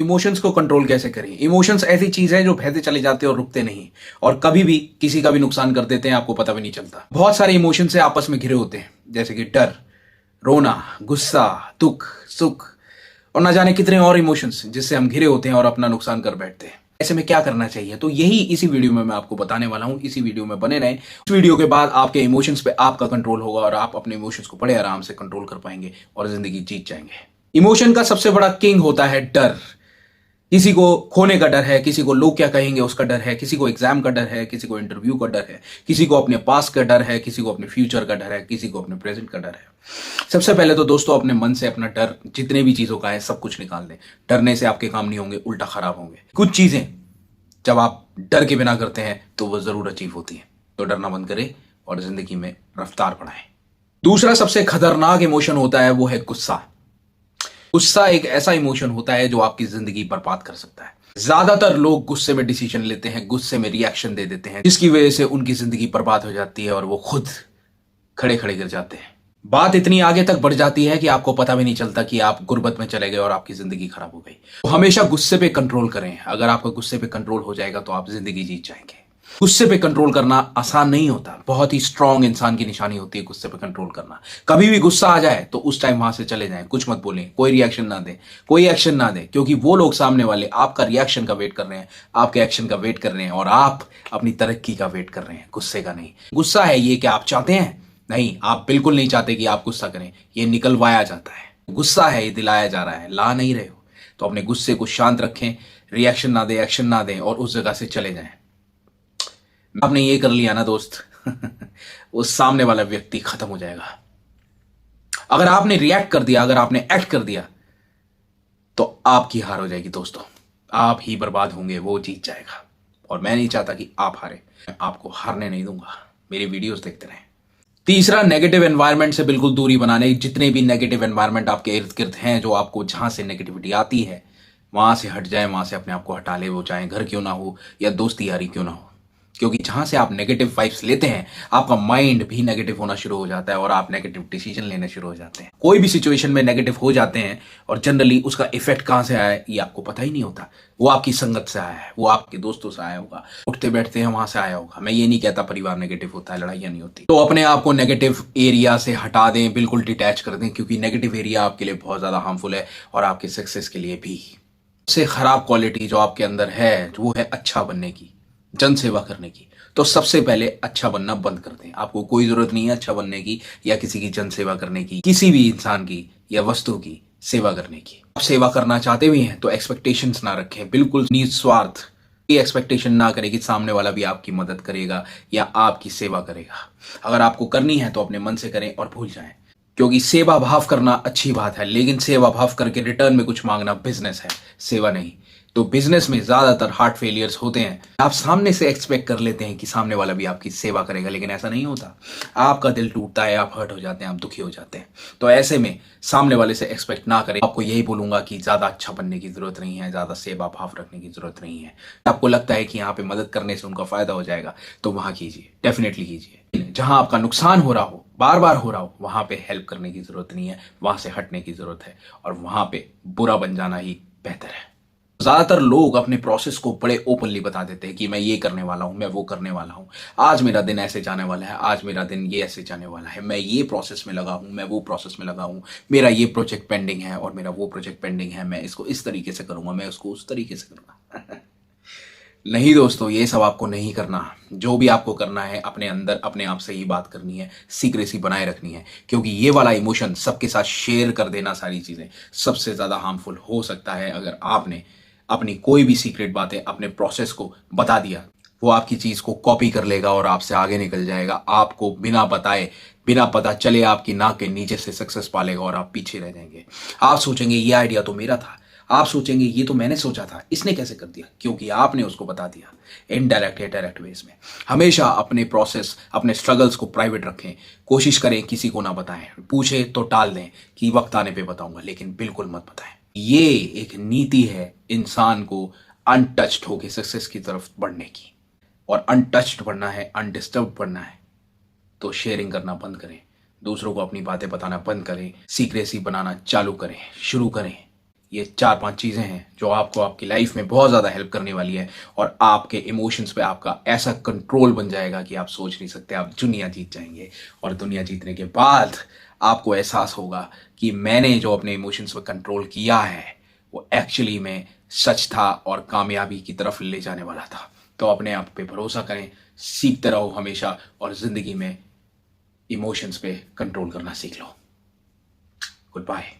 Emotions को control कैसे करें। इमोशंस ऐसी चीज है जो बहते चले जाते हैं और रुकते नहीं, और कभी भी किसी का भी नुकसान कर देते हैं, आपको पता भी नहीं चलता। बहुत सारे इमोशंस से आपस में घिरे होते हैं, जैसे कि डर, रोना, गुस्सा, दुख, सुख और ना जाने कितने और इमोशंस जिससे हम घिरे होते हैं और अपना नुकसान कर बैठते हैं। ऐसे में क्या करना चाहिए, तो यही इसी वीडियो में मैं आपको बताने वाला हूं। इसी वीडियो में बने रहें। इस वीडियो के बाद आपके इमोशंस पे आपका कंट्रोल होगा और आप अपने इमोशंस को बड़े आराम से कंट्रोल कर पाएंगे और जिंदगी जीत जाएंगे। इमोशन का सबसे बड़ा किंग होता है डर। किसी को खोने का डर है, किसी को लोग क्या कहेंगे उसका डर है, किसी को एग्जाम का डर है, किसी को इंटरव्यू का डर है, किसी को अपने पास्ट का डर है, किसी को अपने फ्यूचर का डर है, किसी को अपने प्रेजेंट का डर है। सबसे पहले तो दोस्तों अपने मन से अपना डर, जितने भी चीजों का है, सब कुछ निकाल दें। डरने से आपके काम नहीं होंगे, उल्टा खराब होंगे। कुछ चीजें जब आप डर के बिना करते हैं तो वो जरूर अचीव होती है। तो डरना बंद करें और जिंदगी में रफ्तार बढ़ाएं। दूसरा सबसे खतरनाक इमोशन होता है वो है गुस्सा। गुस्सा एक ऐसा इमोशन होता है जो आपकी जिंदगी बर्बाद कर सकता है। ज्यादातर लोग गुस्से में डिसीजन लेते हैं, गुस्से में रिएक्शन दे देते हैं, जिसकी वजह से उनकी जिंदगी बर्बाद हो जाती है और वो खुद खड़े खड़े गिर जाते हैं। बात इतनी आगे तक बढ़ जाती है कि आपको पता भी नहीं चलता कि आप गुर्बत में चले गए और आपकी जिंदगी खराब हो गई। तो हमेशा गुस्से पे कंट्रोल करें। अगर आपका गुस्से पे कंट्रोल हो जाएगा तो आप जिंदगी जीत जाएंगे। गुस्से पे कंट्रोल करना आसान नहीं होता, बहुत ही स्ट्रांग इंसान की निशानी होती है गुस्से पे कंट्रोल करना। कभी भी गुस्सा आ जाए तो उस टाइम वहां से चले जाएं, कुछ मत बोलें, कोई रिएक्शन ना दें, कोई एक्शन ना दें, क्योंकि वो लोग सामने वाले आपका रिएक्शन का वेट कर रहे हैं, आपके एक्शन का वेट कर रहे हैं, और आप अपनी तरक्की का वेट कर रहे हैं, गुस्से का नहीं। गुस्सा है ये क्या आप चाहते हैं? नहीं, आप बिल्कुल नहीं चाहते कि आप गुस्सा करें, ये निकलवाया जाता है। गुस्सा है ये दिलाया जा रहा है, ला नहीं रहे हो। तो अपने गुस्से को शांत रखें, रिएक्शन ना दें, एक्शन ना दें और उस जगह से चले जाएं। आपने ये कर लिया ना दोस्त वो सामने वाला व्यक्ति खत्म हो जाएगा। अगर आपने रिएक्ट कर दिया, अगर आपने एक्ट कर दिया तो आपकी हार हो जाएगी दोस्तों। आप ही बर्बाद होंगे, वो जीत जाएगा। और मैं नहीं चाहता कि आप हारे, मैं आपको हारने नहीं दूंगा। मेरी वीडियोस देखते रहें। तीसरा, नेगेटिव एनवायरनमेंट से बिल्कुल दूरी बनाने। जितने भी नेगेटिव एनवायरनमेंट आपके इर्द गिर्द हैं, जो आपको जहां से नेगेटिविटी आती है वहां से हट जाए, वहां से अपने आप को हटा ले। वो चाहे घर क्यों ना हो या दोस्ती यारी क्यों ना हो, क्योंकि जहां से आप नेगेटिव वाइब्स लेते हैं आपका माइंड भी नेगेटिव होना शुरू हो जाता है और आप नेगेटिव डिसीजन लेने शुरू हो जाते हैं। कोई भी सिचुएशन में नेगेटिव हो जाते हैं और जनरली उसका इफेक्ट कहां से आया है ये आपको पता ही नहीं होता। वो आपकी संगत से आया है, वो आपके दोस्तों से आया होगा, उठते बैठते हैं वहां से आया होगा। मैं ये नहीं कहता परिवार नेगेटिव होता है, लड़ाइयां नहीं होती। तो अपने आप को नेगेटिव एरिया से हटा दें, बिल्कुल डिटैच कर दें, क्योंकि नेगेटिव एरिया आपके लिए बहुत ज्यादा हार्मफुल है और आपके सक्सेस के लिए भी। सबसे खराब क्वालिटी जो आपके अंदर है वो है अच्छा बनने की, जन सेवा करने की। तो सबसे पहले अच्छा बनना बंद कर दें। आपको कोई जरूरत नहीं है अच्छा बनने की या किसी की जन सेवा करने की, किसी भी इंसान की या वस्तु की सेवा करने की। आप सेवा करना चाहते भी हैं तो एक्सपेक्टेशंस ना रखें, बिल्कुल निस्वार्थ। ये एक्सपेक्टेशन ना करें कि सामने वाला भी आपकी मदद करेगा या आपकी सेवा करेगा। अगर आपको करनी है तो अपने मन से करें और भूल जाएं, क्योंकि सेवा भाव करना अच्छी बात है, लेकिन सेवा भाव करके रिटर्न में कुछ मांगना बिजनेस है, सेवा नहीं। तो बिजनेस में ज्यादातर हार्ट फेलियर्स होते हैं। आप सामने से एक्सपेक्ट कर लेते हैं कि सामने वाला भी आपकी सेवा करेगा, लेकिन ऐसा नहीं होता। आपका दिल टूटता है, आप हर्ट हो जाते हैं, आप दुखी हो जाते हैं। तो ऐसे में सामने वाले से एक्सपेक्ट ना करें। आपको यही बोलूंगा कि ज्यादा अच्छा बनने की जरूरत नहीं है, ज्यादा सेवा भाव रखने की जरूरत नहीं है। आपको लगता है कि यहाँ पे मदद करने से उनका फायदा हो जाएगा तो वहां कीजिए, डेफिनेटली कीजिए। जहां आपका नुकसान हो रहा हो, बार बार हो रहा हो, वहां पे हेल्प करने की जरूरत नहीं है, वहां से हटने की जरूरत है और वहां पे बुरा बन जाना ही बेहतर है। ज्यादातर लोग अपने प्रोसेस को बड़े ओपनली बता देते हैं कि मैं ये करने वाला हूं, मैं वो करने वाला हूं, आज मेरा दिन ऐसे जाने वाला है, आज मेरा दिन ये ऐसे जाने वाला है, मैं ये प्रोसेस में लगा हूं, मैं वो प्रोसेस में लगा हूं, मेरा ये प्रोजेक्ट पेंडिंग है और मेरा वो प्रोजेक्ट पेंडिंग है, मैं इसको इस तरीके से करूंगा, मैं उसको उस तरीके से करूंगा। नहीं दोस्तों, ये सब आपको नहीं करना। जो भी आपको करना है अपने अंदर अपने आप से ही बात करनी है, सीक्रेसी बनाए रखनी है, क्योंकि ये वाला इमोशन सबके साथ शेयर कर देना, सारी चीजें सबसे ज्यादा हार्मफुल हो सकता है। अगर आपने अपनी कोई भी सीक्रेट बातें अपने प्रोसेस को बता दिया, वो आपकी चीज को कॉपी कर लेगा और आपसे आगे निकल जाएगा। आपको बिना बताए, बिना पता चले आपकी नाक के नीचे से सक्सेस पालेगा और आप पीछे रह जाएंगे। आप सोचेंगे ये आइडिया तो मेरा था, आप सोचेंगे ये तो मैंने सोचा था, इसने कैसे कर दिया, क्योंकि आपने उसको बता दिया इनडायरेक्ट या डायरेक्ट वेज में। हमेशा अपने प्रोसेस, अपने स्ट्रगल्स को प्राइवेट रखें, कोशिश करें किसी को ना बताएं। पूछे तो टाल दें कि वक्त आने पे बताऊंगा, लेकिन बिल्कुल मत बताएं। ये एक नीति है इंसान को अनटच्ड होकर सक्सेस की तरफ बढ़ने की, और अनटच्ड बढ़ना है, अनडिस्टर्ब बढ़ना है तो शेयरिंग करना बंद करें, दूसरों को अपनी बातें बताना बंद करें, सीक्रेसी बनाना चालू करें, शुरू करें। ये 4-5 चीज़ें हैं जो आपको आपकी लाइफ में बहुत ज़्यादा हेल्प करने वाली है और आपके इमोशंस पे आपका ऐसा कंट्रोल बन जाएगा कि आप सोच नहीं सकते, आप दुनिया जीत जाएंगे। और दुनिया जीतने के बाद आपको एहसास होगा कि मैंने जो अपने इमोशंस पे कंट्रोल किया है वो एक्चुअली में सच था और कामयाबी की तरफ ले जाने वाला था। तो अपने आप पे भरोसा करें, सीखते रहो हमेशा और ज़िंदगी में इमोशंस पे कंट्रोल करना सीख लो। Good bye.